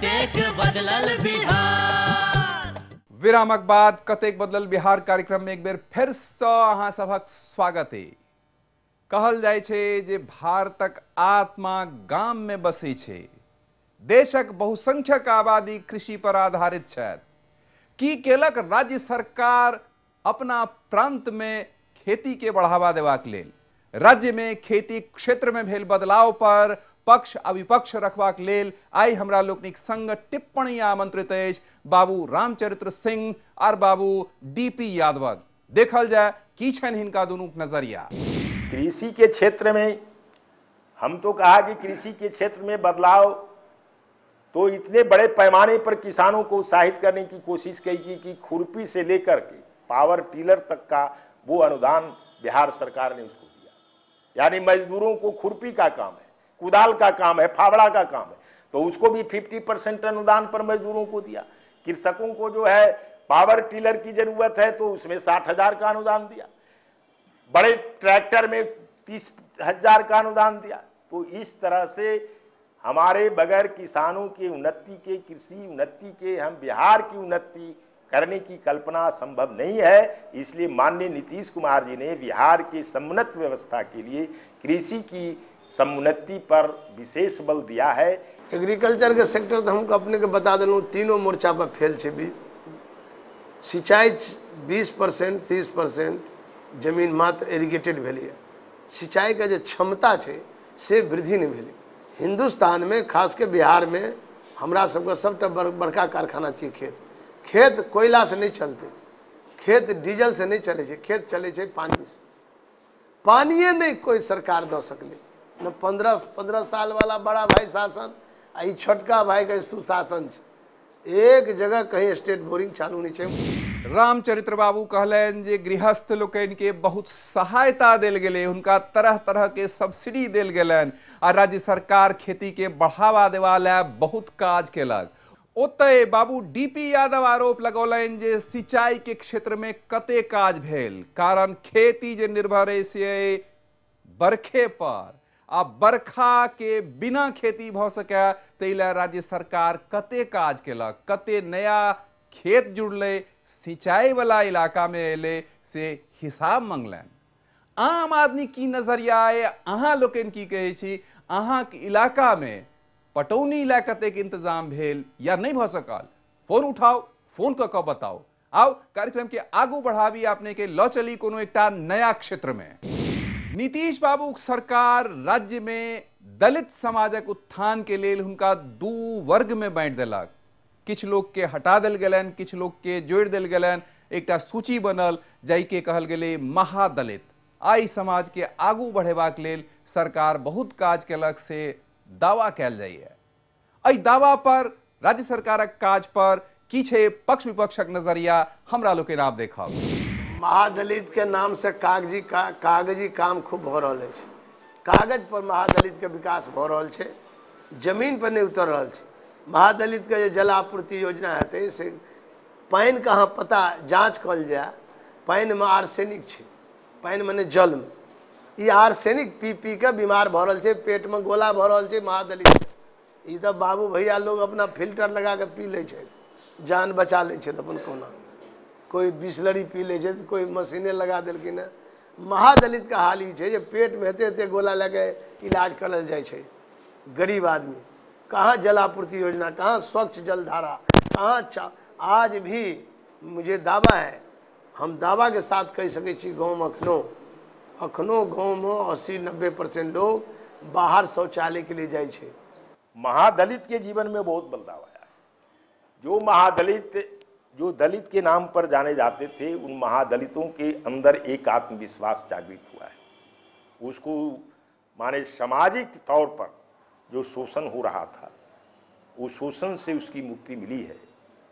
कतेक बदलल बिहार। विरामक बाद कतेक बदलल बिहार कार्यक्रम में एक बेर फिर से अहाँ सभक स्वागत है। कहल जाय छै जे भारतक आत्मा गाम में बसै छै। देशक बहुसंख्यक आबादी कृषि पर आधारित छथि। की केलक राज्य सरकार अपना प्रांत में खेती के बढ़ावा देबाक लेल? राज्य में खेती क्षेत्र में भेल बदलाव पर पक्ष आ विपक्ष रखबाक लेल आई हमरा लोकनिक संग टिप्पणी आमंत्रित अछि बाबू रामचरित्र सिंह और बाबू डीपी यादवक। देखल जाय की छनि हिनका दुनूक नजरिया। कृषि के क्षेत्र में हम तो कहा कि कृषि के क्षेत्र में बदलाव तो इतने बड़े पैमाने पर किसानों को उत्साहित करने की कोशिश की कि खुरपी से लेकर के पावर टिलर तक का वो अनुदान बिहार सरकार ने उसको दिया। यानी मजदूरों को खुरपी का काम है, कुदाल का काम है, फावड़ा का काम है, तो उसको भी 50% अनुदान पर मजदूरों को दिया। कृषकों को जो है पावर टिलर की जरूरत है तो उसमें 60,000 का अनुदान दिया। बड़े ट्रैक्टर में 30,000 का अनुदान दिया। तो इस तरह से हमारे बगैर किसानों की उन्नति के, कृषि उन्नति के, हम बिहार की उन्नति करने की कल्पना संभव नहीं है। इसलिए माननीय नीतीश कुमार जी ने बिहार की समुन्नत व्यवस्था के लिए कृषि की समुन्नति पर विशेष बल दिया है। एग्रीकल्चर के सेक्टर तो हमको अपने के बता देलूँ तीनों मोर्चा पर फेल है भी। सिंचाई 20%, 30% जमीन मात्र इरिगेटेड भेलै। सिंचाई का जो क्षमता है से वृद्धि नहीं भेलै। हिंदुस्तान में खास के बिहार में हमरा सबके सबटा बड़का कारखाना चाहिए। खेत कोयला से नहीं चलते, खेत डीजल से नहीं चले छे, खेत चले छे पानी से। पानिए नहीं कोई सरकार दे सकले। न 15 साल वाला बड़ा भाई शासन आ ई छोटका भाई के सुशासन छे। एक जगह कहीं स्टेट बोरिंग चालू नहीं छे। रामचरित्र बाबू कहलन जे गृहस्थ लोकनि के बहुत सहायता देल गेलै, उनका तरह तरह के सब्सिडी देल गेलन आ राज्य सरकार खेती के बढ़ावा देवा ले बहुत काज केलक। ओतय बाबू डीपी यादव आरोप लगौलन जे सिंचाई के क्षेत्र में कते काज भेल, कारण खेती जे निर्भर है से बरखे पर आ बरखा के बिना खेती भ सके तैला राज्य सरकार कते काज केलक, कते नया खेत जुड़ले, सिंचाई वाला इलाका में एले से हिसाब मंगलन। आम आदमी की नजरिया है, अहाँ लोकनि की कहै छी? अहाँ के इलाका में पटौनी ला कतेक इंतजाम भेल या नहीं भ सकल? फोन उठाओ, फोन क बताओ। आओ कार्यक्रम के आगू बढ़ावी अपने के ल चली कोनो एकटा नया क्षेत्र में। नीतीश बाबू सरकार राज्य में दलित समाजक उत्थान के लिए उनका दू वर्ग में बांट देलक। किछ लोग के हटा दिल गेलन, किछ लोग के जोड़ दिल गेलन। एकटा सूची बनल जाइके कहल गेलै महादलित। आई समाज के आगू बढ़ेबाक लेल सरकार बहुत काज केलक से दावा कैल जाइए। एहि दावा पर राज्य सरकारक काज पर की छै पक्ष विपक्षक नजरिया हमरा लोकनि आब देखब। महादलित के नाम से कागजी काम खूब हो रहा है। कागज पर महादलित के विकास हो रहा है, जमीन पर नहीं उतर रहा है। महादलित के जल आपूर्ति योजना है से पानी कहाँ पता जांच कल जाए। पानी में आर्सेनिक है, पानी मने जल में ये आर्सेनिक पी पी के बीमार भ रहा है, पेट में गोला भ रहा है। महादलित ये तो बाबू भैया लोग अपना फिल्टर लगा के पी ले, जान बचा ले अपन कोना। कोई बिस्लरी पी ले, कोई मशीने लगा दिलकिन। महादलित का हाल ही है पेट में हेते गोला लगे इलाज करल जाए। गरीब आदमी कहाँ जलापूर्ति योजना, कहाँ स्वच्छ जलधारा, कहाँ आज भी मुझे दावा है, हम दावा के साथ कह सके गाँव में अखनो गाँव में 80-90% लोग बाहर शौचालय के लिए जाए। महादलित के जीवन में बहुत बदलाव आया है। जो दलित के नाम पर जाने जाते थे, उन महादलितों के अंदर एक आत्मविश्वास जागृत हुआ है। उसको माने सामाजिक तौर पर जो शोषण हो रहा था, उस शोषण से उसकी मुक्ति मिली है।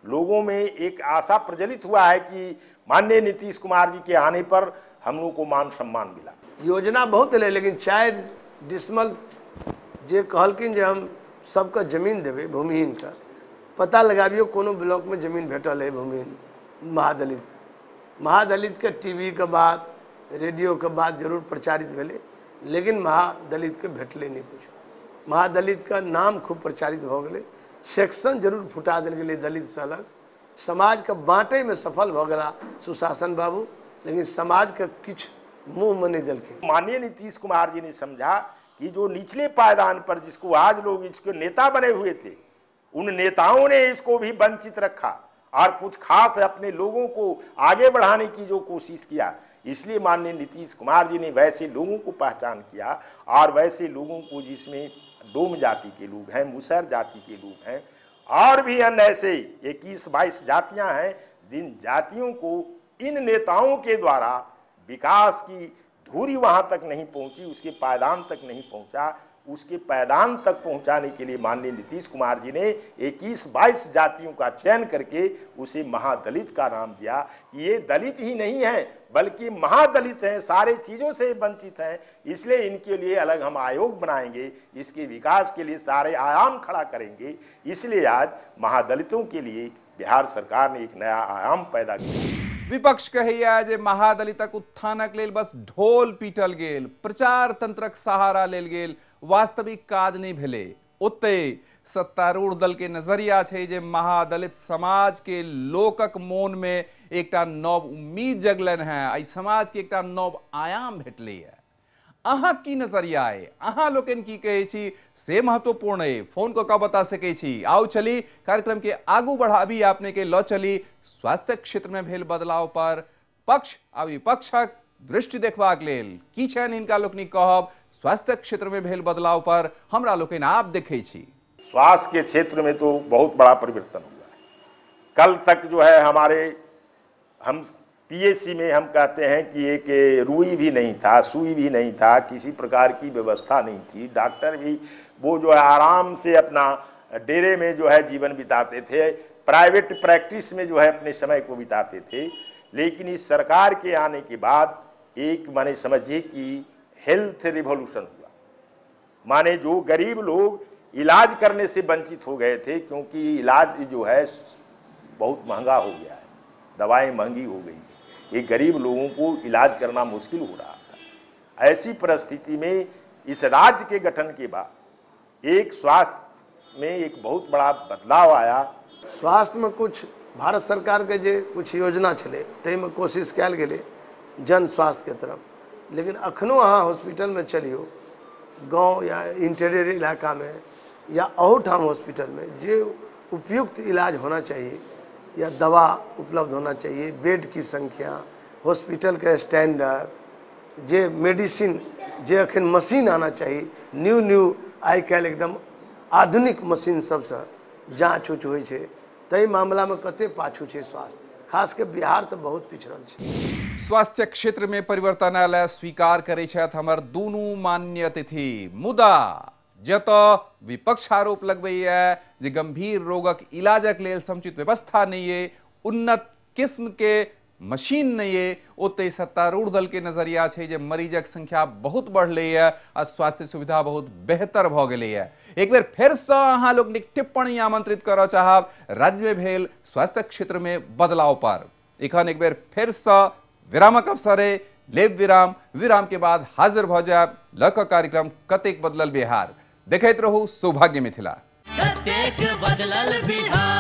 लोगों में एक आशा प्रज्वलित हुआ है कि माननीय नीतीश कुमार जी के आने पर हम लोगों को मान सम्मान मिला। योजना बहुत है, लेकिन 4 डिसमल जे कहलकिन जे हम सबका जमीन देवे भूमिहीन का पता लगाबियो कोनो ब्लॉक में जमीन भेटल है भूमिहीन महादलित के टीवी के बात, रेडियो के बात जरूर प्रचारित भेले, लेकिन महादलित के भेटले नहीं कुछ। महादलित का नाम खूब प्रचारित हो गए, सेक्शन जरूर फुटा दिल गेलै दलित से अलग। समाज के बांटे में सफल भ गेला सुशासन बाबू, लेकिन समाज के किछ मुंह में नहीं देलकै। माननीय नीतीश कुमार जी ने समझा कि जो निचले पायदान पर जिसको आज लोग इसके नेता बने हुए थे, उन नेताओं ने इसको भी वंचित रखा और कुछ खास अपने लोगों को आगे बढ़ाने की जो कोशिश किया। इसलिए माननीय नीतीश कुमार जी ने वैसे लोगों को पहचान किया और वैसे लोगों को जिसमें डोम जाति के लोग हैं, मुसहर जाति के लोग हैं और भी अन्य ऐसे 21-22 जातियां हैं, जिन जातियों को इन नेताओं के द्वारा विकास की धुरी वहां तक नहीं पहुंची, उसके पायदान तक नहीं पहुंचा। उसके पायदान तक पहुंचाने के लिए माननीय नीतीश कुमार जी ने 21-22 जातियों का चयन करके उसे महादलित का नाम दिया। ये दलित ही नहीं है बल्कि महादलित हैं, सारे चीजों से वंचित हैं, इसलिए इनके लिए अलग हम आयोग बनाएंगे, इसके विकास के लिए सारे आयाम खड़ा करेंगे। इसलिए आज महादलितों के लिए बिहार सरकार ने एक नया आयाम पैदा किया। विपक्ष कहैया जे महादलितक उत्थानक लेल बस ढोल पीटल गेल, प्रचार तंत्रक सहारा लेल गेल, वास्तविक काज नहीं भेले। ओते सत्तारूढ़ दल के नजरिया छै जे महादलित समाज के लोकक मोन में एकटा नव उम्मीद जगलन है, एहि समाज के एकटा नव आयाम भेटले है। अहाँ की नजरिया है, अहाँ लोकन की कहै छी से महत्वपूर्ण है। फोन को बता सकै छी। आओ चली कार्यक्रम के आगू बढ़ाबी आपने के लऽ चली स्वास्थ्य क्षेत्र में भेल बदलाव पर पक्ष आ विपक्षक दृष्टि देखबाक लेल की छनि हिनका लोकनि कहब। स्वास्थ्य क्षेत्र में भेल बदलाव पर हमरा लोकनि आप देखै छी। स्वास्थ्य के क्षेत्र में तो बहुत बड़ा परिवर्तन हुआ है। कल तक जो है हम पीएचसी में हम कहते हैं कि एक रुई भी नहीं था, सुई भी नहीं था, किसी प्रकार की व्यवस्था नहीं थी। डॉक्टर भी वो जो है आराम से अपना डेरे में जो है जीवन बिताते थे, प्राइवेट प्रैक्टिस में जो है अपने समय को बिताते थे। लेकिन इस सरकार के आने के बाद एक माने समझिए कि हेल्थ रिवॉल्यूशन हुआ। माने जो गरीब लोग इलाज करने से वंचित हो गए थे, क्योंकि इलाज जो है बहुत महंगा हो गया है, दवाएं महंगी हो गई, ये गरीब लोगों को इलाज करना मुश्किल हो रहा था। ऐसी परिस्थिति में इस राज्य के गठन के बाद एक स्वास्थ्य में एक बहुत बड़ा बदलाव आया। स्वास्थ्य में कुछ भारत सरकार के जे कुछ योजना छे तैमें कोशिश कल गए जन स्वास्थ्य के तरफ, लेकिन अखनो अहाँ हॉस्पिटल में चलियो गांव या इंटीरियर इलाका में या अहूठाम हॉस्पिटल में जे उपयुक्त इलाज होना चाहिए या दवा उपलब्ध होना चाहिए, बेड की संख्या, हॉस्पिटल के स्टैंडर्ड, जे मेडिसिन, जे अखन मशीन आना चाहिए, न्यू आई काल्हि एकदम आधुनिक मशीन सबसे जाँच उच होइ छै, तई मामला में कते पाछू छै स्वास्थ्य, खास के बिहार तो बहुत पिछड़ल छै। स्वास्थ्य क्षेत्र में परिवर्तन आयल स्वीकार करे छथि हमर दुनू मान्य अतिथि। मुदा जत विपक्ष आरोप लगबैया जे गंभीर रोगक इलाजक लेल समुचित व्यवस्था नहीं है, उन्नत किस्म के मशीन नहीं है, ओते सत्तारूढ़ दल के नजरिया छै जे मरीजक संख्या बहुत बढ़ले है आ स्वास्थ्य सुविधा बहुत बेहतर भ गेलै है। एक बेर फिर से अहाँ लोग टिप्पणी आमंत्रित करऽ चाहब राज्य में भेल स्वास्थ्य क्षेत्र में बदलाव पर। एखन एक बेर फिर से विरामक अवसर है, लेब विराम, विराम के बाद हाजिर भ जायब लक कार्यक्रम कतेक बदलल बिहार। देखैत रहू सौभाग्य मिथिला। कतेक बदलल बिहार।